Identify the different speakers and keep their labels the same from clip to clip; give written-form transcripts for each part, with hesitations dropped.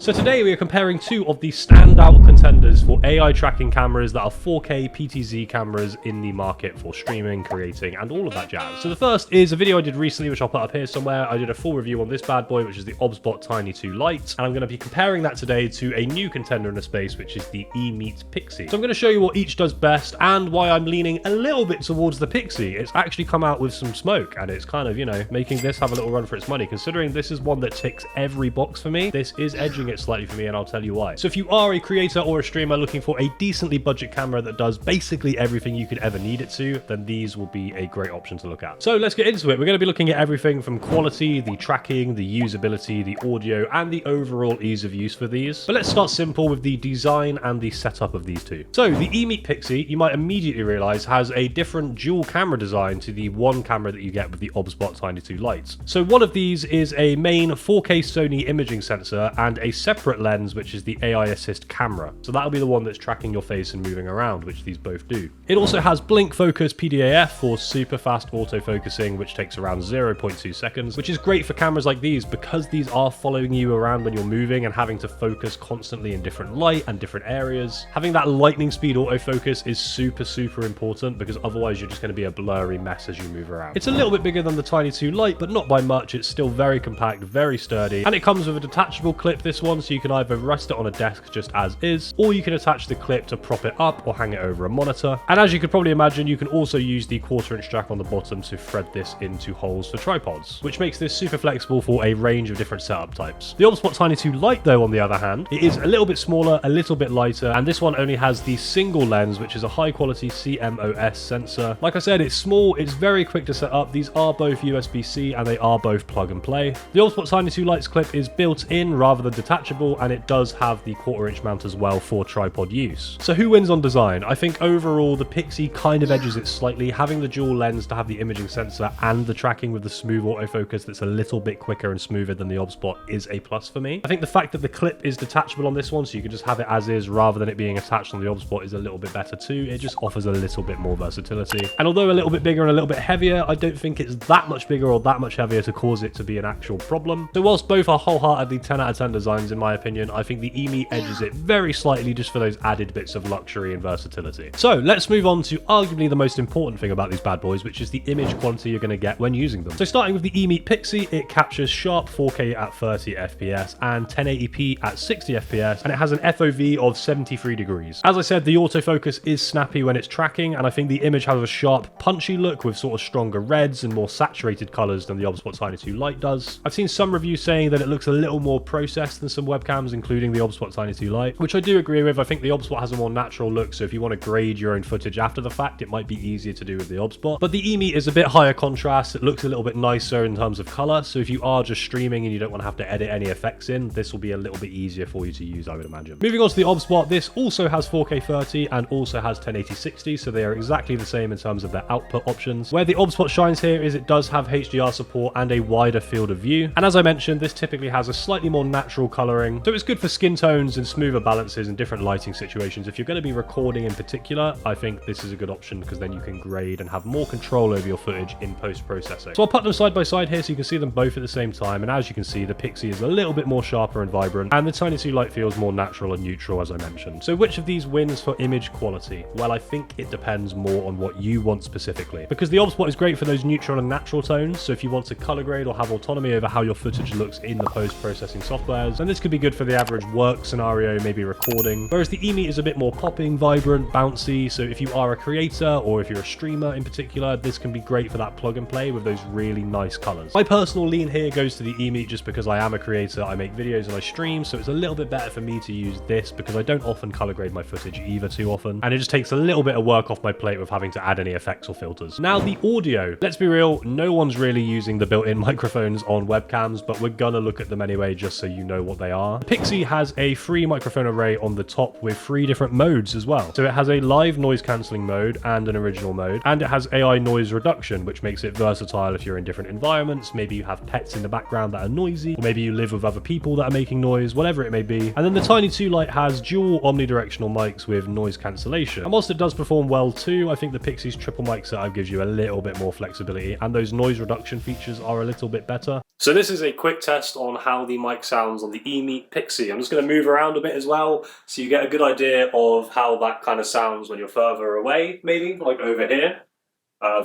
Speaker 1: So today we are comparing two of the standout contenders for AI tracking cameras that are 4K PTZ cameras in the market for streaming, creating, and all of that jazz. So the first is a video I did recently, which I'll put up here somewhere. I did a full review on this bad boy, which is the OBSBOT Tiny 2 Lite, and I'm going to be comparing that today to a new contender in the space, which is the EMEET Pixy. So I'm going to show you what each does best and why I'm leaning a little bit towards the Pixy. It's actually come out with some smoke, and it's kind of, you know, making this have a little run for its money. Considering this is one that ticks every box for me, this is edging it slightly for me, and I'll tell you why. So if you are a creator or a streamer looking for a decently budget camera that does basically everything you could ever need it to, then these will be a great option to look at. So let's get into it. We're going to be looking at everything from quality, the tracking, the usability, the audio, and the overall ease of use for these. But let's start simple with the design and the setup of these two. So the EMEET Pixy, you might immediately realize, has a different dual camera design to the one camera that you get with the OBSBOT Tiny 2 Lite. So one of these is a main 4K Sony imaging sensor and a separate lens, which is the AI assist camera. So that'll be the one that's tracking your face and moving around, which these both do. It also has blink focus PDAF for super fast autofocusing, which takes around 0.2 seconds, which is great for cameras like these because these are following you around when you're moving and having to focus constantly in different light and different areas. Having that lightning speed autofocus is super important because otherwise you're just going to be a blurry mess as you move around. It's a little bit bigger than the Tiny 2 Lite, but not by much. It's still very compact, very sturdy, and it comes with a detachable clip, this one, so you can either rest it on a desk just as is, or you can attach the clip to prop it up or hang it over a monitor. And as you could probably imagine, you can also use the 1/4" jack on the bottom to thread this into holes for tripods, which makes this super flexible for a range of different setup types. The OBSBOT Tiny 2 Lite, though, on the other hand, it is a little bit smaller, a little bit lighter, and this one only has the single lens, which is a high quality CMOS sensor. Like I said, it's small, it's very quick to set up. These are both USB-C and they are both plug and play. The OBSBOT Tiny 2 Lite's clip is built in rather than detachable, and it does have the 1/4" mount as well for tripod use. So who wins on design? I think overall the Pixy kind of edges it slightly. Having the dual lens to have the imaging sensor and the tracking with the smooth autofocus that's a little bit quicker and smoother than the OBSBOT is a plus for me. I think the fact that the clip is detachable on this one, so you can just have it as is rather than it being attached on the OBSBOT, is a little bit better too. It just offers a little bit more versatility. And although a little bit bigger and a little bit heavier, I don't think it's that much bigger or that much heavier to cause it to be an actual problem. So whilst both are wholeheartedly 10 out of 10 designs in my opinion, I think the EMEET edges it very slightly just for those added bits of luxury and versatility. So let's move on to arguably the most important thing about these bad boys, which is the image quality you're going to get when using them. So starting with the EMEET Pixy, it captures sharp 4K at 30 FPS and 1080p at 60 FPS, and it has an FOV of 73 degrees. As I said, the autofocus is snappy when it's tracking, and I think the image has a sharp, punchy look with sort of stronger reds and more saturated colors than the OBSBOT Tiny 2 Lite does. I've seen some reviews saying that it looks a little more processed than some webcams, including the OBSBOT Tiny 2 Lite, which I do agree with. I think the OBSBOT has a more natural look, so if you want to grade your own footage after the fact, it might be easier to do with the OBSBOT. But the EMEET is a bit higher contrast. It looks a little bit nicer in terms of color, so if you are just streaming and you don't want to have to edit any effects in, this will be a little bit easier for you to use, I would imagine. Moving on to the OBSBOT, this also has 4K 30 and also has 1080 60, so they are exactly the same in terms of their output options. Where the OBSBOT shines here is it does have HDR support and a wider field of view, and as I mentioned, this typically has a slightly more natural coloring, so it's good for skin tones and smoother balances in different lighting situations. If you're going to be recording in particular, I think this is a good option because then you can grade and have more control over your footage in post-processing. So I'll put them side by side here so you can see them both at the same time, and as you can see, the Pixy is a little bit more sharper and vibrant, and the Tiny 2 Lite feels more natural and neutral, as I mentioned. So which of these wins for image quality? Well, I think it depends more on what you want specifically, because the OBSBOT is great for those neutral and natural tones, so if you want to color grade or have autonomy over how your footage looks in the post-processing softwares, then this could be good for the average work scenario, maybe recording, whereas the EMEET is a bit more popping, vibrant, bouncy, so if you are a creator or if you're a streamer in particular, this can be great for that plug and play with those really nice colors. My personal lean here goes to the EMEET just because I am a creator, I make videos and I stream, so it's a little bit better for me to use this because I don't often color grade my footage either too often, and it just takes a little bit of work off my plate with having to add any effects or filters. Now the audio, let's be real, no one's really using the built-in microphones on webcams, but we're gonna look at them anyway just so you know what they are. The Pixy has a free microphone array on the top with 3 different modes as well. So it has a live noise cancelling mode and an original mode, and it has AI noise reduction, which makes it versatile if you're in different environments. Maybe you have pets in the background that are noisy, or maybe you live with other people that are making noise, whatever it may be. And then the Tiny 2 Lite has dual omnidirectional mics with noise cancellation. And whilst it does perform well too, I think the Pixy's triple mic setup gives you a little bit more flexibility, and those noise reduction features are a little bit better. So this is a quick test on how the mic sounds on the EMEET Pixy. I'm just going to move around a bit as well, so you get a good idea of how that kind of sounds when you're further away, maybe, like over here,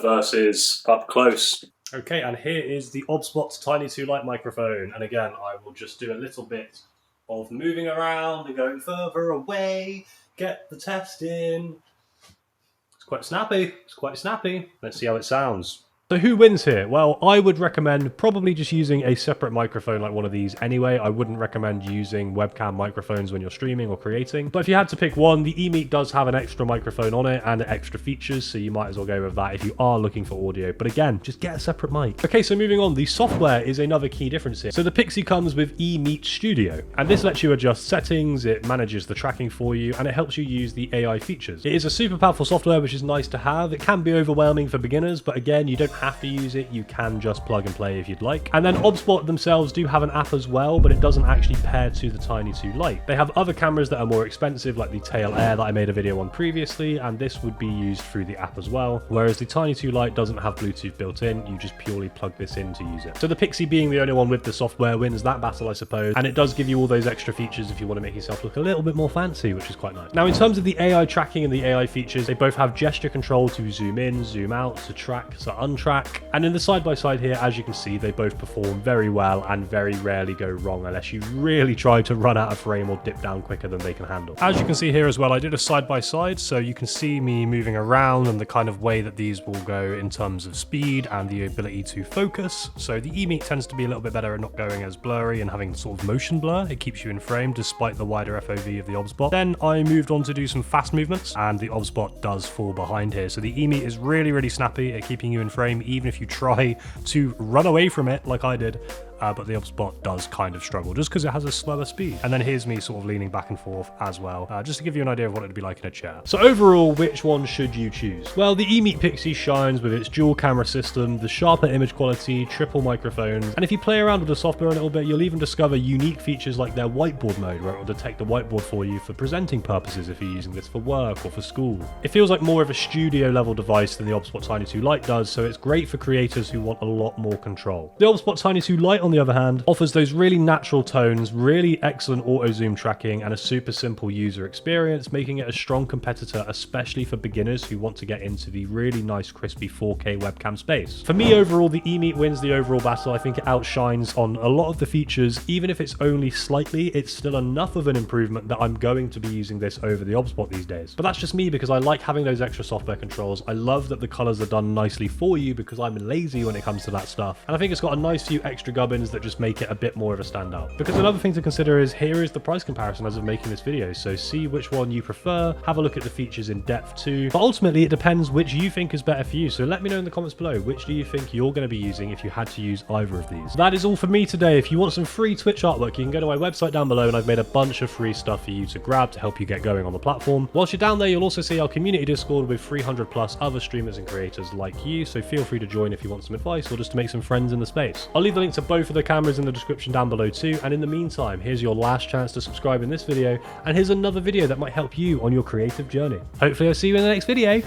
Speaker 1: versus up close. Okay, and here is the OBSBOT Tiny 2 Lite microphone, and again, I will just do a little bit of moving around and going further away, get the test in. It's quite snappy, it's quite snappy. Let's see how it sounds. So who wins here? Well, I would recommend probably just using a separate microphone like one of these anyway. I wouldn't recommend using webcam microphones when you're streaming or creating. But if you had to pick one, the EMEET does have an extra microphone on it and extra features, so you might as well go with that if you are looking for audio. But again, just get a separate mic. Okay, so moving on, the software is another key difference here. So the Pixy comes with EMEET Studio, and this lets you adjust settings, it manages the tracking for you, and it helps you use the AI features. It is a super powerful software, which is nice to have. It can be overwhelming for beginners, but again, you don't have to use it, you can just plug and play if you'd like. And then OBSBOT themselves do have an app as well, but it doesn't actually pair to the Tiny 2 Lite. They have other cameras that are more expensive, like the Tail Air that I made a video on previously, and this would be used through the app as well, whereas the Tiny 2 Lite doesn't have Bluetooth built in, you just purely plug this in to use it. So the Pixy being the only one with the software wins that battle, I suppose, and it does give you all those extra features if you want to make yourself look a little bit more fancy, which is quite nice. Now in terms of the AI tracking and the AI features, they both have gesture control to zoom in, zoom out, to track, to untrack, and in the side-by-side here, as you can see, they both perform very well and very rarely go wrong unless you really try to run out of frame or dip down quicker than they can handle. As you can see here as well, I did a side-by-side, so you can see me moving around and the kind of way that these will go in terms of speed and the ability to focus. So the EMEET tends to be a little bit better at not going as blurry and having sort of motion blur. It keeps you in frame despite the wider FOV of the OBSBOT. Then I moved on to do some fast movements, and the OBSBOT does fall behind here. So the EMEET is really, really snappy at keeping you in frame, even if you try to run away from it like I did. But the OBSBOT does kind of struggle just because it has a slower speed. And then here's me sort of leaning back and forth as well, just to give you an idea of what it'd be like in a chair. So overall, which one should you choose? Well, the EMEET Pixy shines with its dual camera system, the sharper image quality, triple microphones, and if you play around with the software a little bit, you'll even discover unique features like their whiteboard mode, where it will detect the whiteboard for you for presenting purposes if you're using this for work or for school. It feels like more of a studio level device than the OBSBOT Tiny 2 Lite does, so it's great for creators who want a lot more control. The OBSBOT Tiny 2 Lite, on the other hand, offers those really natural tones, really excellent auto zoom tracking, and a super simple user experience, making it a strong competitor, especially for beginners who want to get into the really nice crispy 4K webcam space. For me, overall, the EMEET wins the overall battle. I think it outshines on a lot of the features. Even if it's only slightly, it's still enough of an improvement that I'm going to be using this over the OBSBOT these days. But that's just me, because I like having those extra software controls. I love that the colors are done nicely for you, because I'm lazy when it comes to that stuff. And I think it's got a nice few extra gubbins that just make it a bit more of a standout. Because another thing to consider is, here is the price comparison as of making this video, so see which one you prefer, have a look at the features in depth too, but ultimately it depends which you think is better for you. So let me know in the comments below, which do you think you're going to be using if you had to use either of these. That is all for me today. If you want some free Twitch artwork, you can go to my website down below, and I've made a bunch of free stuff for you to grab to help you get going on the platform. Whilst you're down there, you'll also see our community Discord with 300 plus other streamers and creators like you, so feel free to join if you want some advice or just to make some friends in the space. I'll leave the link to both of the cameras in the description down below too, and in the meantime, here's your last chance to subscribe in this video, and here's another video that might help you on your creative journey. Hopefully I'll see you in the next video.